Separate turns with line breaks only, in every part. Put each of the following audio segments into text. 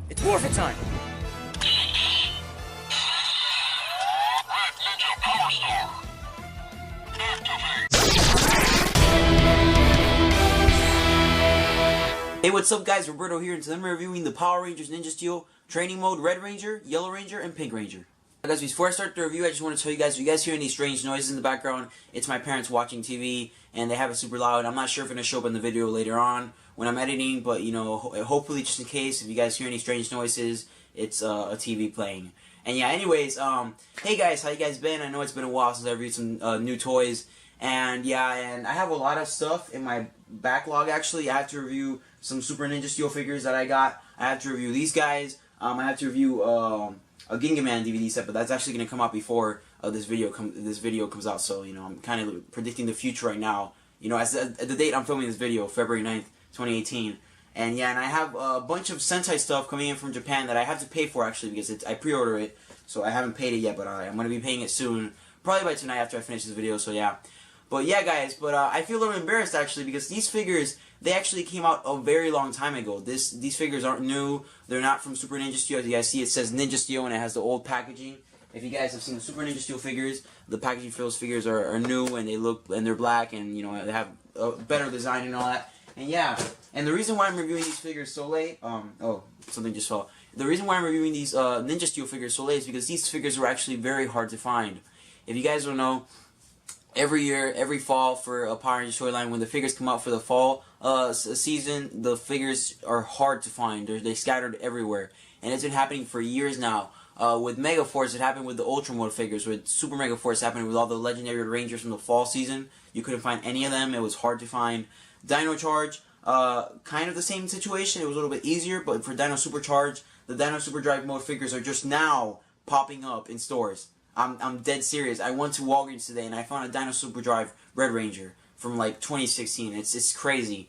It's morphin' time! Hey, what's up guys, Roberto here, and today I'm reviewing the Power Rangers Ninja Steel Training Mode Red Ranger, Yellow Ranger, and Pink Ranger. Guys, before I start the review, I just want to tell you guys, if you guys hear any strange noises in the background, it's my parents watching TV, and they have it super loud. I'm not sure if it's going to show up in the video later on when I'm editing, but you know, hopefully just in case, if you guys hear any strange noises, it's a TV playing. And yeah, anyways, hey guys, how you guys been? I know it's been a while since I reviewed some new toys, and yeah, and I have a lot of stuff in my backlog actually. I have to review some Super Ninja Steel figures that I got. I have to review these guys. I have to review a Ginga Man DVD set, but that's actually going to come out before this video comes out. So you know, I'm kind of predicting the future right now. You know, at the date I'm filming this video, February 9th, 2018. And yeah, and I have a bunch of Sentai stuff coming in from Japan that I have to pay for actually because I pre-order it, so I haven't paid it yet, but I'm going to be paying it soon, probably by tonight after I finish this video. So yeah. But yeah, guys, but I feel a little embarrassed actually because these figures, they actually came out a very long time ago. These figures aren't new. They're not from Super Ninja Steel. As you guys see, it says Ninja Steel and it has the old packaging. If you guys have seen the Super Ninja Steel figures, the packaging for those figures are new and they're black and you know they have a better design and all that. And yeah, and the reason why I'm reviewing these figures so late, oh, something just fell. The reason why I'm reviewing these Ninja Steel figures so late is because these figures were actually very hard to find. If you guys don't know, every year, every fall for a Power Rangers toy line, when the figures come out for the fall season, the figures are hard to find. They're scattered everywhere. And it's been happening for years now. With Mega Force, it happened with the Ultra Mode figures. With Super Mega Force, it happened with all the Legendary Rangers from the fall season. You couldn't find any of them. It was hard to find. Dino Charge, kind of the same situation. It was a little bit easier, but for Dino Supercharge, the Dino Superdrive Mode figures are just now popping up in stores. I'm dead serious. I went to Walgreens today and I found a Dino Superdrive Red Ranger from like 2016. It's crazy.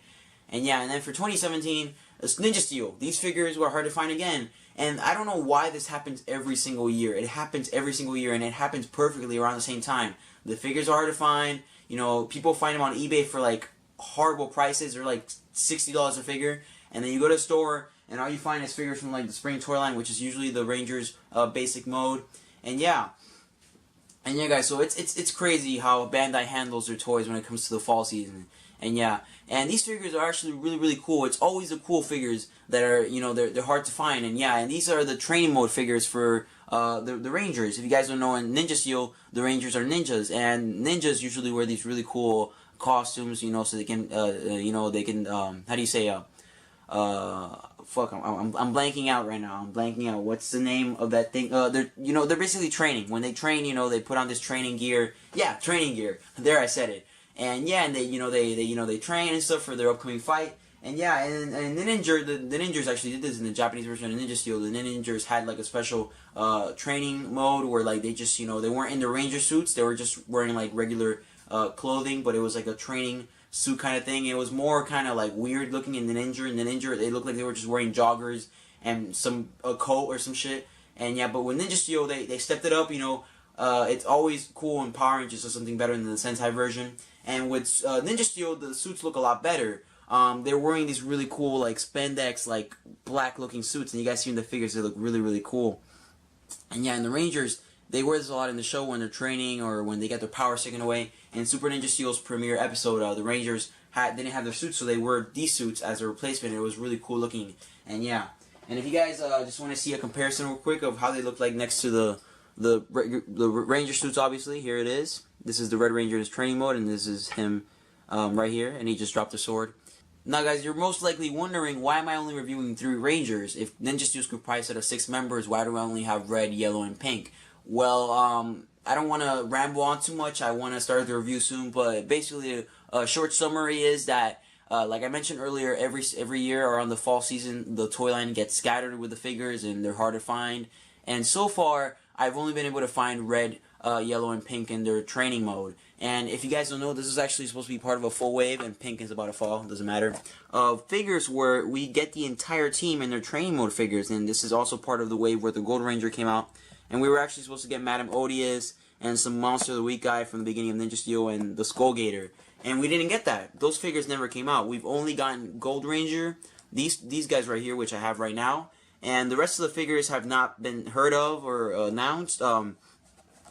And yeah, and then for 2017, it's Ninja Steel. These figures were hard to find again. And I don't know why this happens every single year. It happens every single year and it happens perfectly around the same time. The figures are hard to find. You know, people find them on eBay for like horrible prices. They're like $60 a figure. And then you go to the store and all you find is figures from like the Spring toy line, which is usually the Rangers basic mode. And yeah. And yeah, guys, so it's crazy how Bandai handles their toys when it comes to the fall season. And yeah, and these figures are actually really cool. It's always the cool figures that are, you know, they're hard to find. And yeah, and these are the training mode figures for the Rangers. If you guys don't know, in Ninja Steel, the Rangers are ninjas, and ninjas usually wear these really cool costumes, you know, so they can, you know, they can, how do you say, fuck, I'm blanking out right now. I'm blanking out. What's the name of that thing? They're basically training. When they train, you know, they put on this training gear. Yeah, training gear. There, I said it. And yeah, and they train and stuff for their upcoming fight. And yeah, and the ninjas actually did this in the Japanese version of Ninja Steel. The ninjas had like a special training mode where like they just, you know, they weren't in the ranger suits. They were just wearing like regular clothing, but it was like a training suit kind of thing. It was more kind of like weird looking in the ninja. They looked like they were just wearing joggers and a coat or some shit. And yeah, but with Ninja Steel, they stepped it up. You know, it's always cool when Power Rangers does something better than the Sentai version. And with Ninja Steel, the suits look a lot better. They're wearing these really cool like spandex, like black looking suits, and you guys see in the figures they look really cool. And yeah, and the Rangers, they wear this a lot in the show when they're training or when they get their powers taken away. In Super Ninja Steel's premiere episode, the Rangers didn't have their suits, so they wore these suits as a replacement. It was really cool looking. And yeah, and if you guys just want to see a comparison real quick of how they look like next to the Ranger suits, obviously, here it is. This is the Red Ranger's training mode, and this is him right here, and he just dropped the sword. Now guys, you're most likely wondering, why am I only reviewing 3 Rangers? If Ninja Steel's comprised of 6 members, why do I only have red, yellow, and pink? Well, I don't want to ramble on too much. I want to start the review soon, but basically a short summary is that, like I mentioned earlier, every year around the fall season, the toy line gets scattered with the figures, and they're hard to find. And so far, I've only been able to find red, yellow, and pink in their training mode. And if you guys don't know, this is actually supposed to be part of a full wave, and pink is about to fall, doesn't matter. Figures where we get the entire team in their training mode figures, and this is also part of the wave where the Gold Ranger came out. And we were actually supposed to get Madame Odious and some Monster of the Week guy from the beginning of Ninja Steel and the Skull Gator. And we didn't get that. Those figures never came out. We've only gotten Gold Ranger, these guys right here, which I have right now, and the rest of the figures have not been heard of or announced.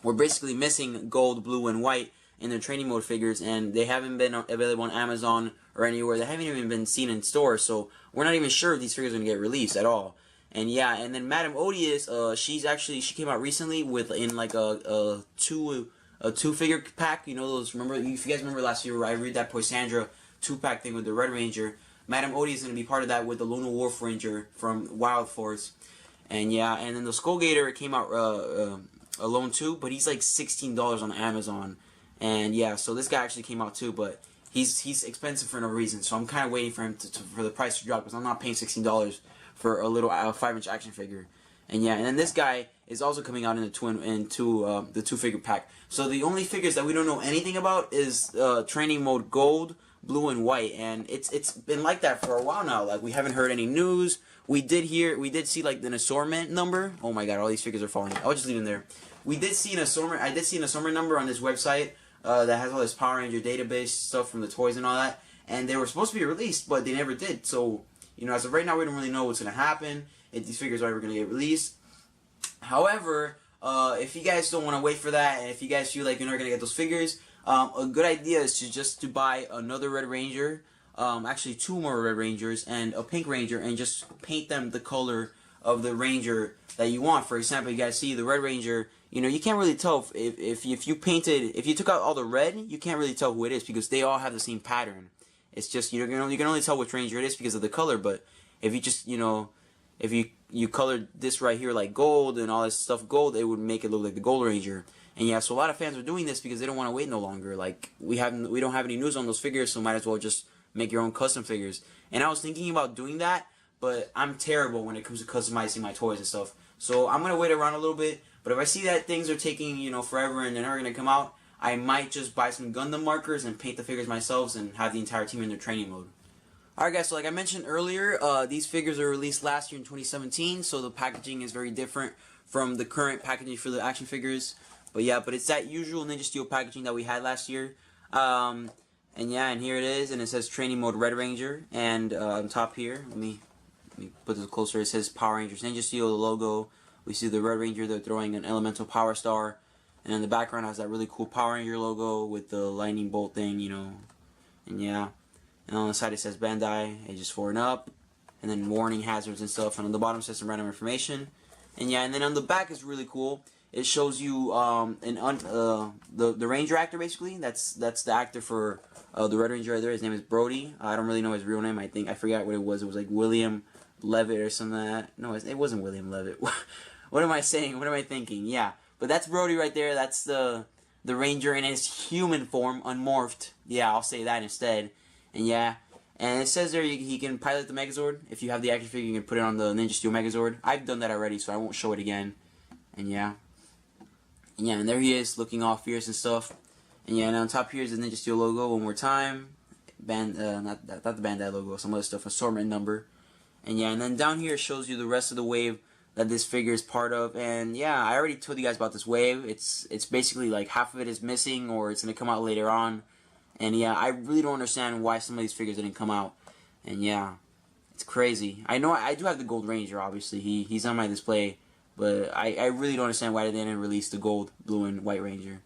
We're basically missing gold, blue, and white in their training mode figures, and they haven't been available on Amazon or anywhere. They haven't even been seen in stores, so we're not even sure if these figures are going to get released at all. And yeah, and then Madame Odious, she came out recently with like a two figure pack. You know those? Remember, if you guys remember last year, I read that Poisandra 2-pack thing with the Red Ranger. Madame Odious is going to be part of that with the Lone Wolf Ranger from Wild Force. And yeah, and then the Skull Gator came out alone too, but he's like $16 on Amazon. And yeah, so this guy actually came out too, but he's expensive for no reason. So I'm kind of waiting for him for the price to drop, because I'm not paying $16 for a little 5-inch action figure. And yeah, and then this guy is also coming out in the two figure pack. So the only figures that we don't know anything about is training mode gold, blue, and white, and it's been like that for a while now. Like, we haven't heard any news. We did see like an assortment number. Oh my god, all these figures are falling. I'll just leave them there. We did see an assortment. I did see an assortment number on this website that has all this Power Ranger database stuff from the toys and all that, and they were supposed to be released, but they never did. So, you know, as of right now, we don't really know what's gonna happen, if these figures are ever gonna get released. However, if you guys don't want to wait for that, and if you guys feel like you're not gonna get those figures, a good idea is to buy another Red Ranger, actually 2 more Red Rangers and a Pink Ranger, and just paint them the color of the Ranger that you want. For example, you guys see the Red Ranger. You know, you can't really tell if you took out all the red, you can't really tell who it is, because they all have the same pattern. It's just you can only tell which Ranger it is because of the color. But if you just if you colored this right here like gold and all this stuff gold, it would make it look like the Gold Ranger. And yeah, so a lot of fans are doing this because they don't want to wait no longer. Like, we don't have any news on those figures, so might as well just make your own custom figures. And I was thinking about doing that, but I'm terrible when it comes to customizing my toys and stuff. So I'm gonna wait around a little bit. But if I see that things are taking forever and they're not gonna come out, I might just buy some Gundam markers and paint the figures myself and have the entire team in their training mode. Alright guys, so like I mentioned earlier, these figures were released last year in 2017, so the packaging is very different from the current packaging for the action figures. But yeah, it's that usual Ninja Steel packaging that we had last year. And yeah, and here it is, and it says Training Mode Red Ranger, and on top here, let me put this closer, it says Power Rangers Ninja Steel, the logo. We see the Red Ranger, they're throwing an Elemental Power Star, and in the background has that really cool Power Ranger logo with the lightning bolt thing, and yeah. And on the side it says Bandai, Ages 4 and up, and then warning hazards and stuff, and on the bottom says some random information. And yeah, and then on the back is really cool. It shows you the Ranger actor, basically. That's the actor for the Red Ranger right there. His name is Brody. I don't really know his real name. I forgot what it was. It was like William Levitt or something like that. No, it wasn't William Levitt. What am I saying? What am I thinking? Yeah, but that's Brody right there. That's the Ranger in his human form, unmorphed. Yeah, I'll say that instead. And yeah, and it says there he can pilot the Megazord. If you have the action figure, you can put it on the Ninja Steel Megazord. I've done that already, so I won't show it again. And yeah. And yeah, and there he is, looking all fierce and stuff. And yeah, and on top here is the Ninja Steel logo one more time. Not the Bandai logo, some other stuff, assortment number. And yeah, and then down here it shows you the rest of the wave that this figure is part of. And yeah, I already told you guys about this wave. It's basically like half of it is missing, or it's going to come out later on. And yeah, I really don't understand why some of these figures didn't come out. And yeah, it's crazy. I know I do have the Gold Ranger, obviously. He's on my display. But I really don't understand why they didn't release the gold, blue, and white Ranger.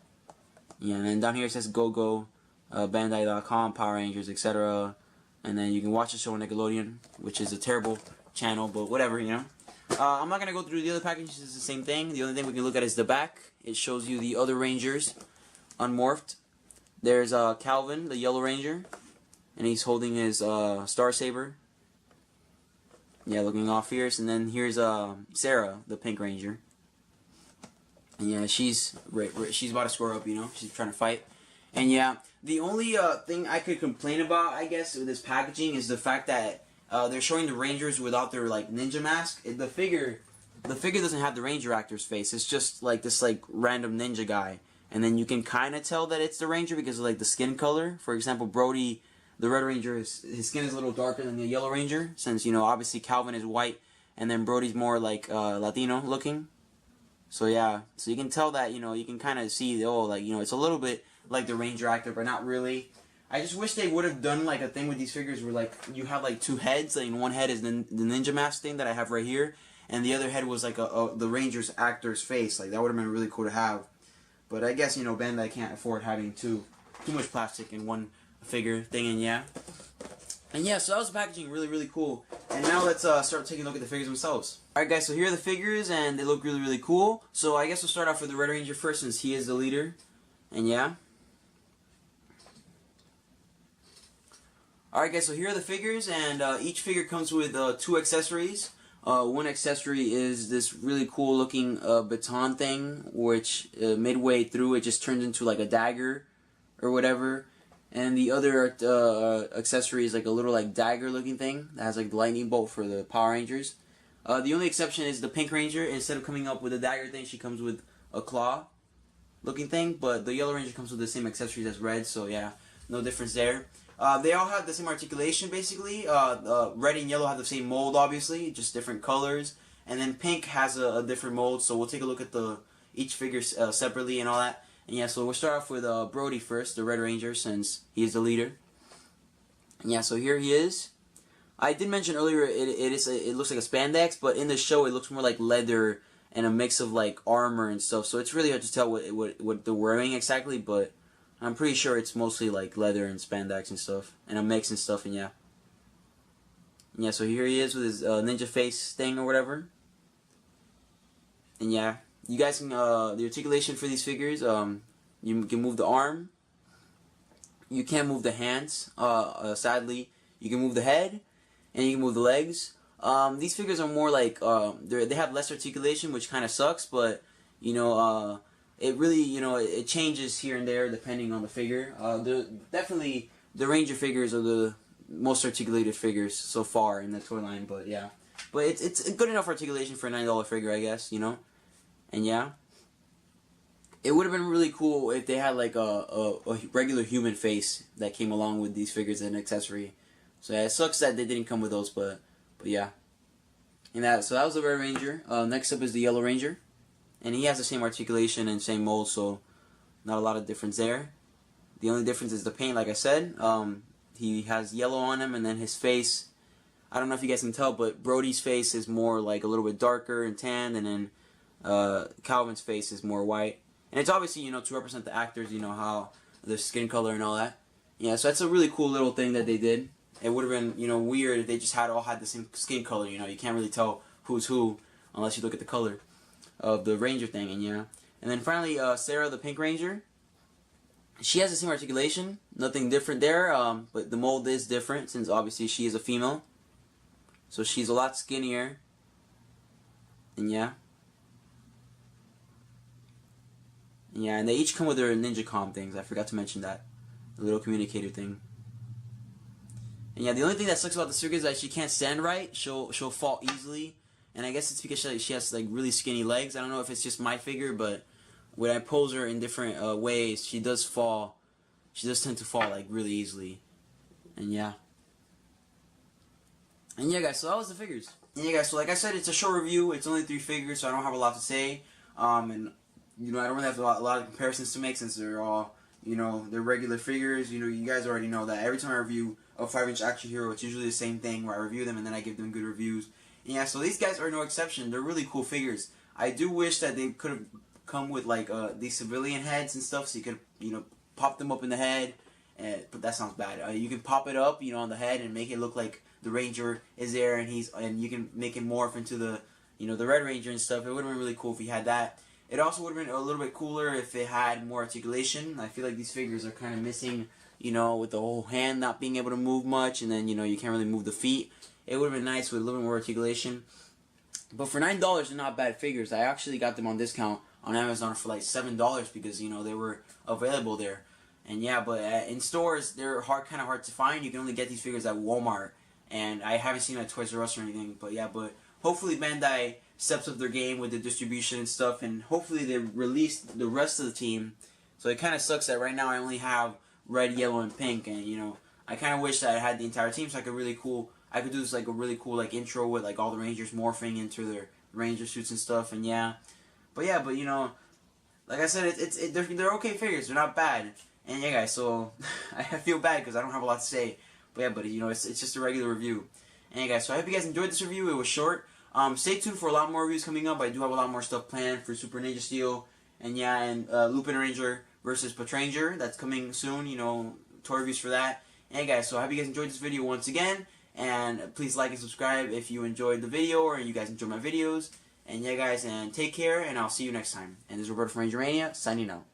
Yeah, and then down here it says GoGo, Bandai.com, Power Rangers, etc. And then you can watch the show on Nickelodeon, which is a terrible channel, but whatever, I'm not going to go through the other packages. It's the same thing. The only thing we can look at is the back. It shows you the other Rangers, unmorphed. There's Calvin, the Yellow Ranger, and he's holding his Star Saber. Yeah, looking all fierce. And then here's Sarah, the Pink Ranger. And yeah, she's about to square up, She's trying to fight. And yeah, the only thing I could complain about, I guess, with this packaging is the fact that they're showing the Rangers without their ninja mask. The figure doesn't have the Ranger actor's face. It's just like this random ninja guy. And then you can kind of tell that it's the Ranger because of the skin color. For example, Brody, the Red Ranger, his skin is a little darker than the Yellow Ranger, since obviously Calvin is white, and then Brody's more Latino looking. So yeah, so you can tell that you can kind of see it's a little bit like the Ranger actor, but not really. I just wish they would have done like a thing with these figures where like you have like two heads, like one head is the ninja mask thing that I have right here, and the other head was like the Ranger's actor's face. Like that would have been really cool to have. But I guess, you know, Bandai can't afford having too much plastic in one figure thing, and yeah. And yeah, so that was the packaging, really cool. And now let's start taking a look at the figures themselves. Alright guys, so here are the figures, and they look really cool. So I guess we'll start off with the Red Ranger first, since he is the leader. And yeah. Alright guys, so here are the figures, and each figure comes with 2 accessories. One accessory is this really cool looking baton thing, which midway through it just turns into like a dagger or whatever. And the other accessory is like a little like dagger looking thing that has like the lightning bolt for the Power Rangers. The only exception is the Pink Ranger. Instead of coming up with a dagger thing, she comes with a claw looking thing. But the Yellow Ranger comes with the same accessories as Red, so yeah, no difference there. They all have the same articulation, basically. Red and Yellow have the same mold, obviously, just different colors. And then Pink has a different mold, so we'll take a look at each figure separately and all that. And yeah, so we'll start off with Brody first, the Red Ranger, since he is the leader. And yeah, so here he is. I did mention earlier it looks like a spandex, but in the show it looks more like leather and a mix of like armor and stuff. So it's really hard to tell what they're wearing exactly, but I'm pretty sure it's mostly like leather and spandex and stuff, and a mix and stuff, and yeah. And yeah, so here he is with his ninja face thing or whatever. And yeah, you guys can, the articulation for these figures, you can move the arm. You can't move the hands, sadly. You can move the head, and you can move the legs. These figures are more like, they have less articulation, which kind of sucks, but, you know, it really, you know, it changes here and there depending on the figure. Definitely, the Ranger figures are the most articulated figures so far in the toy line, but yeah. But it's good enough articulation for a $9 figure, I guess, you know? And yeah. It would have been really cool if they had like a regular human face that came along with these figures as an accessory. So yeah, it sucks that they didn't come with those, but yeah. And so that was the Red Ranger. Next up is the Yellow Ranger. And he has the same articulation and same mold, so not a lot of difference there. The only difference is the paint, like I said. He has yellow on him, and then his face, I don't know if you guys can tell, but Brody's face is more like a little bit darker and tan, and then Calvin's face is more white. And it's obviously, you know, to represent the actors, you know, how their skin color and all that. Yeah, so that's a really cool little thing that they did. It would have been, you know, weird if they just all had the same skin color, you know. You can't really tell who's who unless you look at the color of the Ranger thing, and yeah. And then finally, Sarah, the Pink Ranger. She has the same articulation, nothing different there, but the mold is different since obviously she is a female. So she's a lot skinnier, and yeah. And yeah, and they each come with their Ninja Com things. I forgot to mention that. The little communicator thing. And yeah, the only thing that sucks about the figure is that she can't stand right. She'll fall easily. And I guess it's because she has like really skinny legs. I don't know if it's just my figure, but when I pose her in different ways, she does fall. She does tend to fall like really easily. And yeah. And yeah, guys, so that was the figures. And yeah, guys, so like I said, it's a short review. It's only 3 figures, so I don't have a lot to say. And you know, I don't really have a lot of comparisons to make since they're all, you know, they're regular figures. You know, you guys already know that every time I review a 5-inch action hero, it's usually the same thing where I review them and then I give them good reviews. Yeah, so these guys are no exception. They're really cool figures. I do wish that they could have come with like these civilian heads and stuff, so you could, you know, pop them up in the head. But that sounds bad. You can pop it up, you know, on the head and make it look like the Ranger is there, and you can make him morph into the, you know, the Red Ranger and stuff. It would have been really cool if you had that. It also would have been a little bit cooler if it had more articulation. I feel like these figures are kind of missing, you know, with the whole hand not being able to move much, and then, you know, you can't really move the feet. It would have been nice with a little bit more articulation. But for $9, they're not bad figures. I actually got them on discount on Amazon for like $7 because, you know, they were available there. And yeah, but in stores, they're kind of hard to find. You can only get these figures at Walmart. And I haven't seen them at Toys R Us or anything. But yeah, but hopefully Bandai steps up their game with the distribution and stuff. And hopefully they release the rest of the team. So it kind of sucks that right now I only have red, yellow, and pink. And, you know, I kind of wish that I had the entire team so I could do this like a really cool like intro with like all the Rangers morphing into their Ranger suits and stuff, and yeah. But you know, like I said, they're okay figures. They're not bad. And yeah, guys, so I feel bad because I don't have a lot to say. But yeah, buddy, you know, it's just a regular review. And yeah, guys, so I hope you guys enjoyed this review. It was short. Stay tuned for a lot more reviews coming up. I do have a lot more stuff planned for Super Ninja Steel. And yeah, and Lupin Ranger versus Patranger. That's coming soon, you know, toy reviews for that. And yeah, guys, so I hope you guys enjoyed this video once again. And please like and subscribe if you enjoyed the video or you guys enjoy my videos. And yeah, guys, and take care, and I'll see you next time. And this is Roberto from Rangermania, signing out.